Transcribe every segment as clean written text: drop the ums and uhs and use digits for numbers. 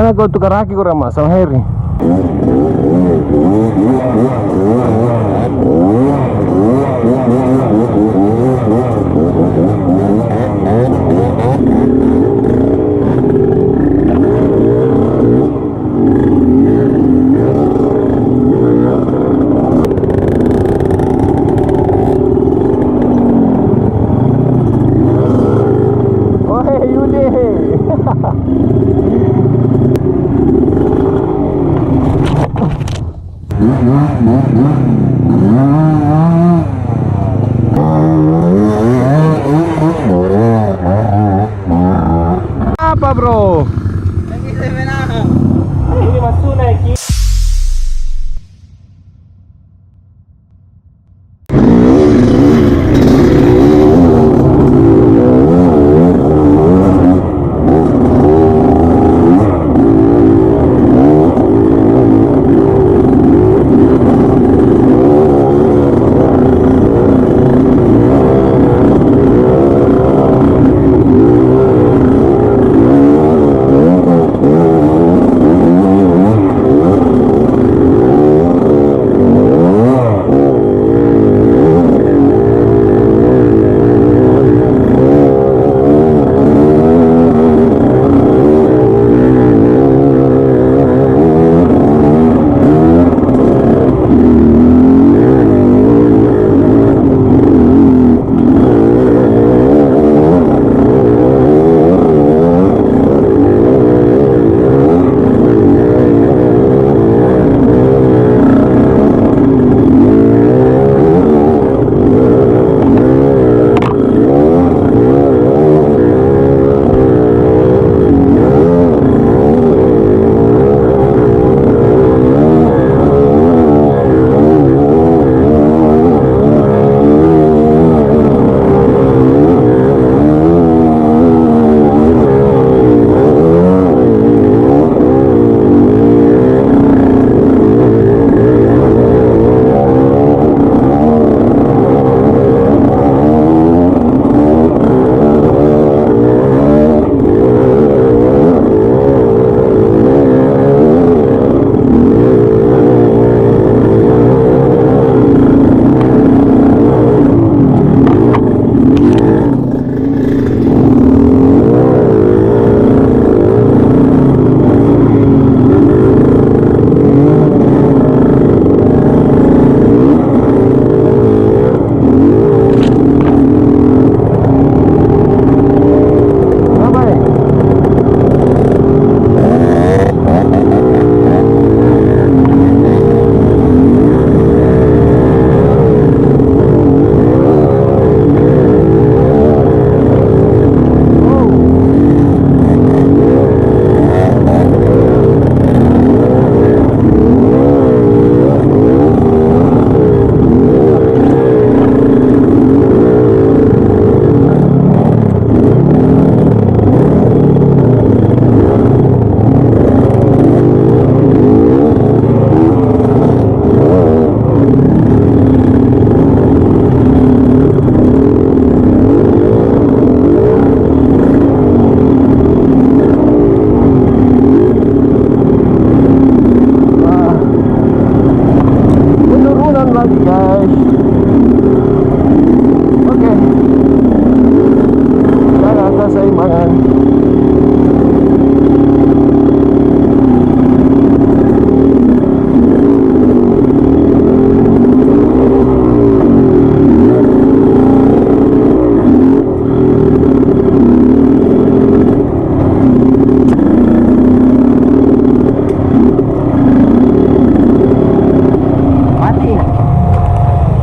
Bagaimana kau tukar aki kurang mas sama Heri? Oh hey Yudi. Apa bro? Ini masuk naik.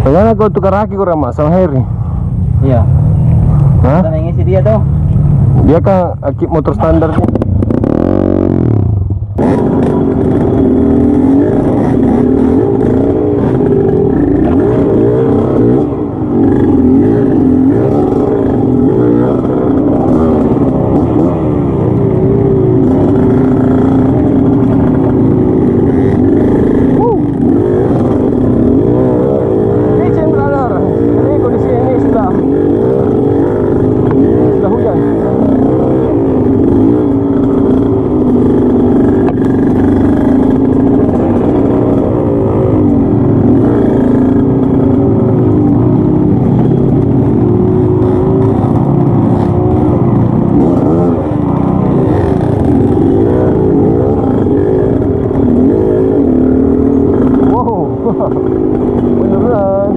Bagaimana kau tukar aki kurang mas sama Heri? Iya. Hah? Kita ngisi dia tuh. Dia kan aki motor standar nih. Sudah hujan. Beneran.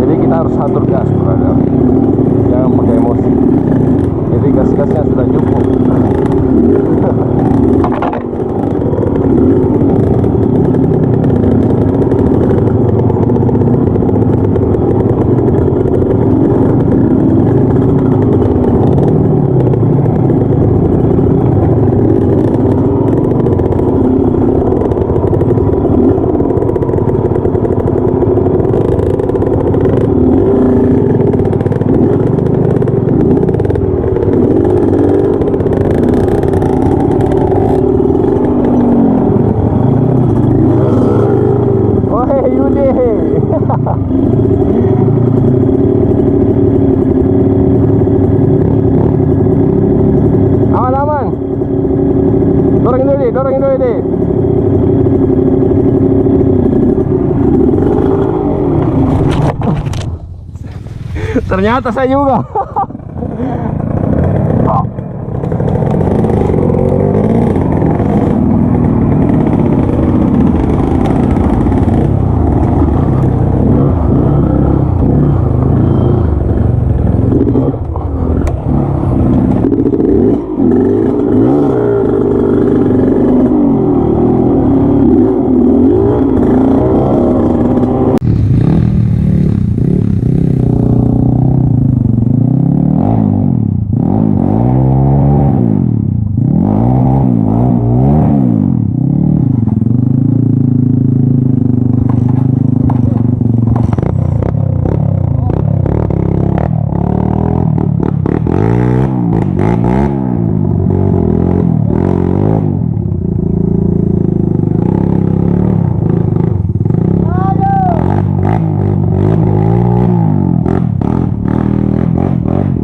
Jadi kita harus atur gas, brother. Jangan pakai emosi. Jadi gas-gasnya sudah cukup. Aman-aman. Dorongin dulu deh. Ternyata saya juga.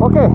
Oke.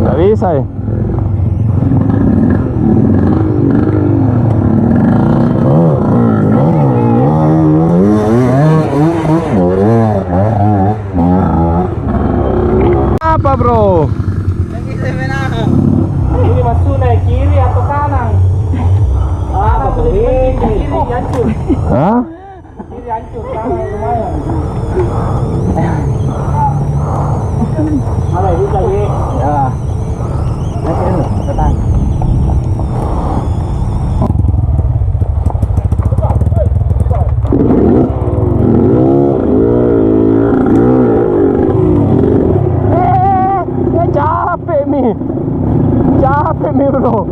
Nggak bisa ya. Apa bro? Ini masuk naik kiri atau kanan? Kiri hancur. Hah? Kiri hancur, kanan lumayan. Ada bisa ya? Ya. Nanti dulu, tekan. Capek mi bro.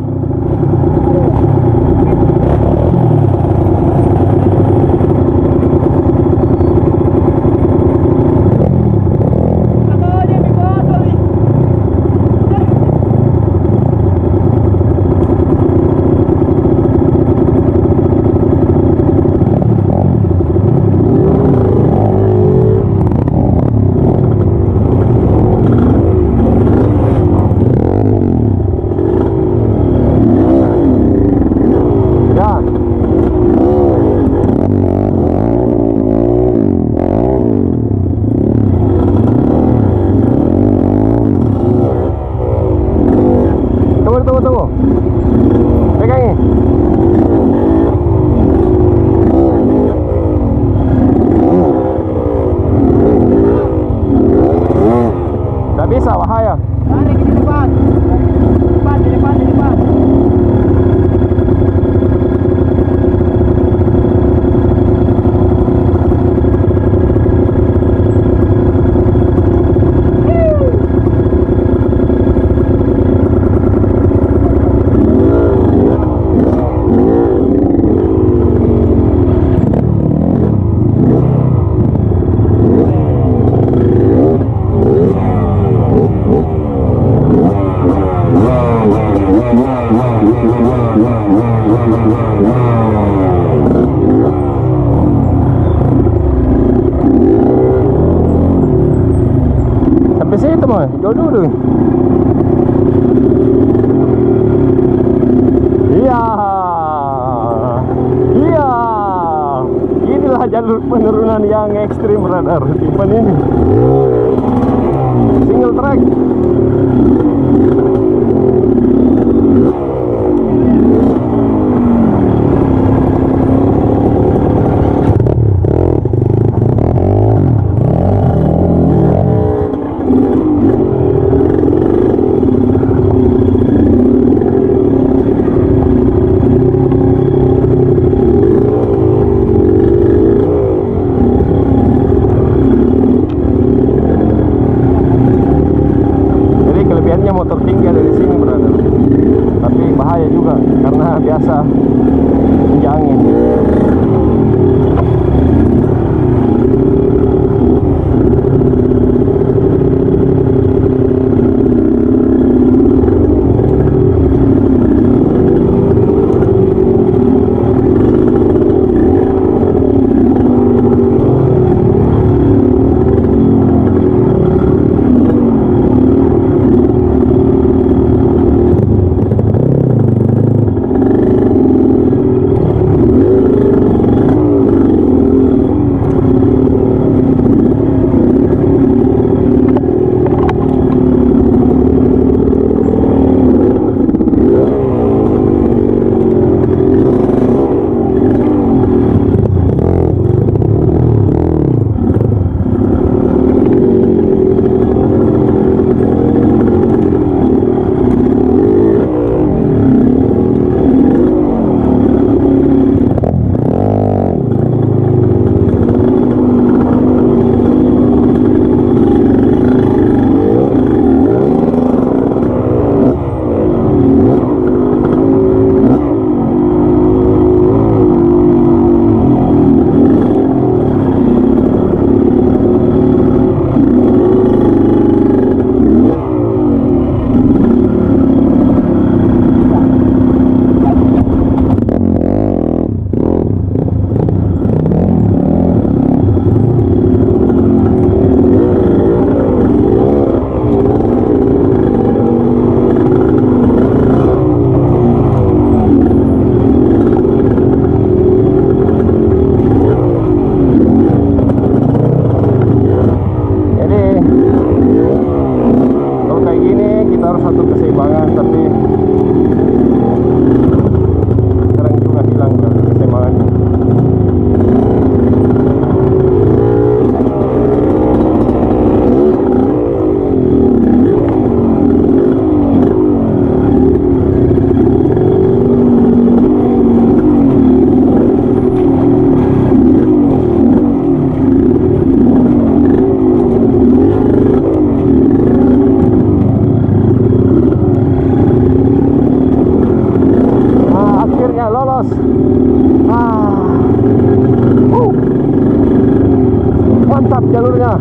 Tunggu. Pegangin. Nggak bisa, bahaya. Tarik di depan. Di depan. Sampai situ mah, jauh dulu. Iya, iya. Inilah jalur penurunan yang ekstrim, brother. Tipe ini single track. Motor tinggi ada di sini, brother. Tapi bahaya juga karena biasa angin. Mantap jalurnya.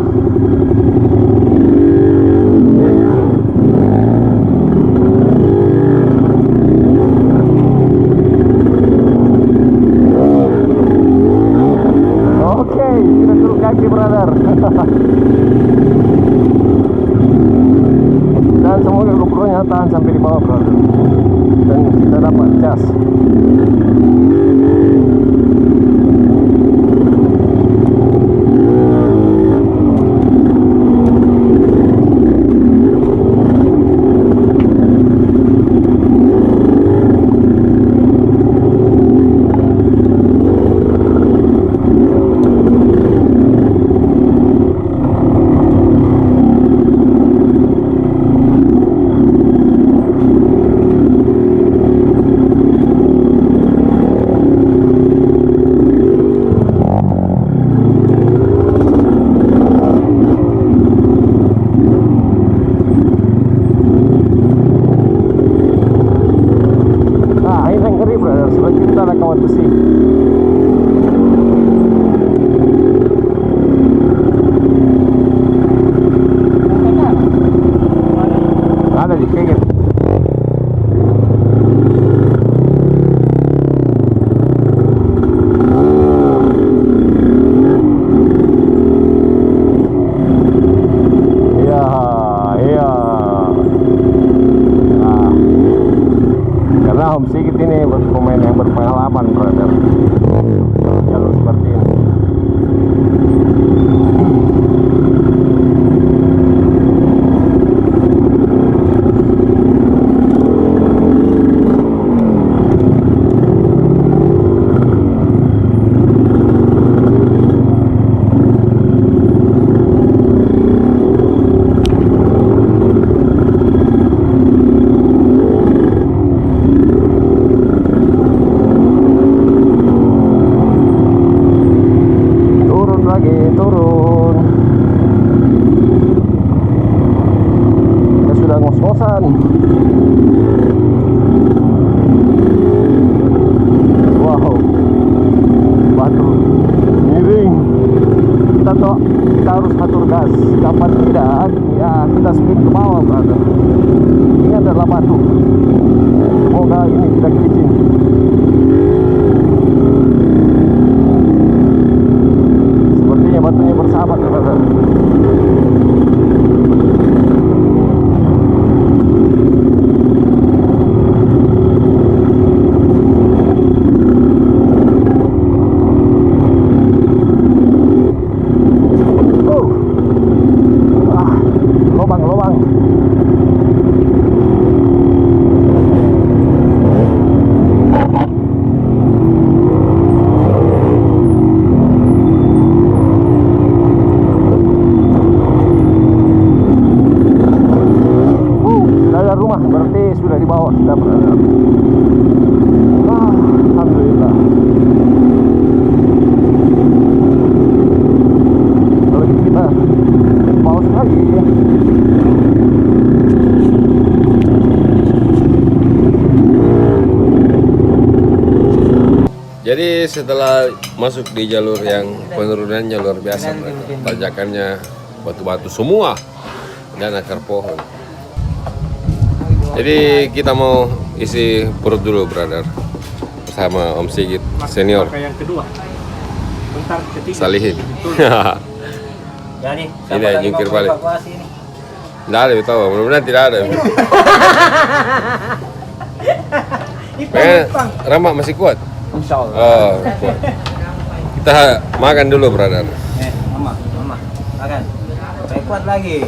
Oke, kita turun kaki, brother. Dan semoga GoPro-nya tahan sampai di bawah, brother. Dan kita dapat cas. Kita ada kawat besi. Ada di kayak gitu. Om Sigit ini pemain yang berpengalaman, brother. Jalur seperti ini. Turun. Kita sudah ngos-ngosan. Wow, batu miring. Kita harus atur gas. Kapan tidak, ya kita speed ke bawah, brother. Ini adalah batu. Semoga ini tidak licin. Batunya bersahabat, brother. Lobang. Rumah berarti sudah di bawah kita berada. Alhamdulillah. Kalau gitu kita pause lagi. Jadi setelah masuk di jalur yang penurunannya luar biasa, tanjakannya batu-batu semua dan akar pohon. Jadi kita mau isi perut dulu, brother, bersama Om Sigit senior. Yang kedua, bentar ketiga. Salihin. Jadi, ini yang jungkir balik. Tidak ada, tahu. Mudah-mudahan tidak ada. Ramak masih kuat. Insya Allah. Oh, kuat. Kita makan dulu, brother. Mama, makan. Supaya kuat lagi.